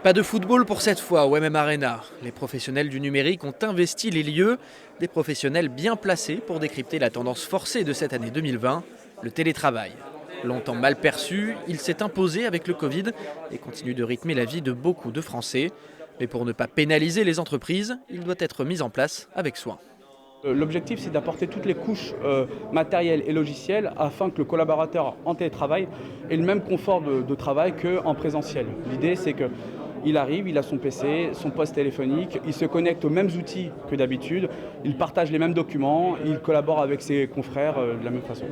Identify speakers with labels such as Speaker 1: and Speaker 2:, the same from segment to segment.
Speaker 1: Pas de football pour cette fois au MM Arena. Les professionnels du numérique ont investi les lieux, des professionnels bien placés pour décrypter la tendance forcée de cette année 2020, le télétravail. Longtemps mal perçu, il s'est imposé avec le Covid et continue de rythmer la vie de beaucoup de Français. Mais pour ne pas pénaliser les entreprises, il doit être mis en place avec soin.
Speaker 2: L'objectif, c'est d'apporter toutes les couches matérielles et logicielles afin que le collaborateur en télétravail ait le même confort de travail qu'en présentiel. L'idée, c'est qu'il arrive, il a son PC, son poste téléphonique, il se connecte aux mêmes outils que d'habitude, il partage les mêmes documents, il collabore avec ses confrères de la même façon.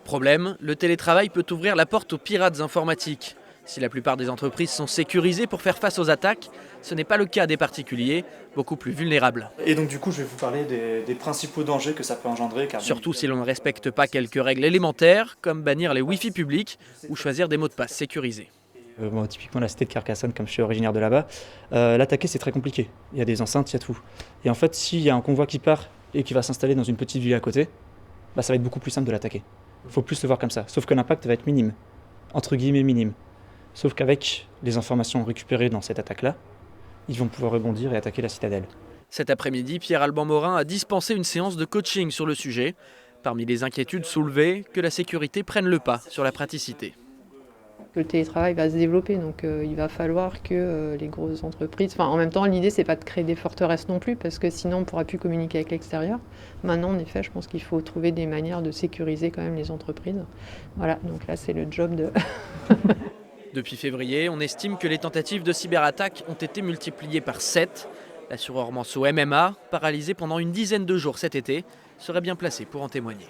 Speaker 1: Problème, le télétravail peut ouvrir la porte aux pirates informatiques. Si la plupart des entreprises sont sécurisées pour faire face aux attaques, ce n'est pas le cas des particuliers, beaucoup plus vulnérables.
Speaker 3: Et donc du coup, je vais vous parler des principaux dangers que ça peut engendrer.
Speaker 1: Surtout si l'on ne respecte pas quelques règles élémentaires, comme bannir les Wi-Fi publics ou choisir des mots de passe sécurisés.
Speaker 4: Typiquement la cité de Carcassonne, comme je suis originaire de là-bas, l'attaquer c'est très compliqué. Il y a des enceintes, il y a tout. Et en fait, s'il y a un convoi qui part et qui va s'installer dans une petite ville à côté, ça va être beaucoup plus simple de l'attaquer. Il faut plus le voir comme ça. Sauf que l'impact va être minime, entre guillemets minime. Sauf qu'avec les informations récupérées dans cette attaque-là, ils vont pouvoir rebondir et attaquer la citadelle.
Speaker 1: Cet après-midi, Pierre-Alban Morin a dispensé une séance de coaching sur le sujet. Parmi les inquiétudes soulevées, que la sécurité prenne le pas sur la praticité.
Speaker 5: Le télétravail va se développer, donc il va falloir que les grosses entreprises... en même temps, l'idée, c'est pas de créer des forteresses non plus, parce que sinon, on ne pourra plus communiquer avec l'extérieur. Maintenant, en effet, je pense qu'il faut trouver des manières de sécuriser quand même les entreprises. Voilà, donc là, c'est le job de...
Speaker 1: Depuis février, on estime que les tentatives de cyberattaque ont été multipliées par 7. L'assureur Manceau MMA, paralysé pendant une dizaine de jours cet été, serait bien placé pour en témoigner.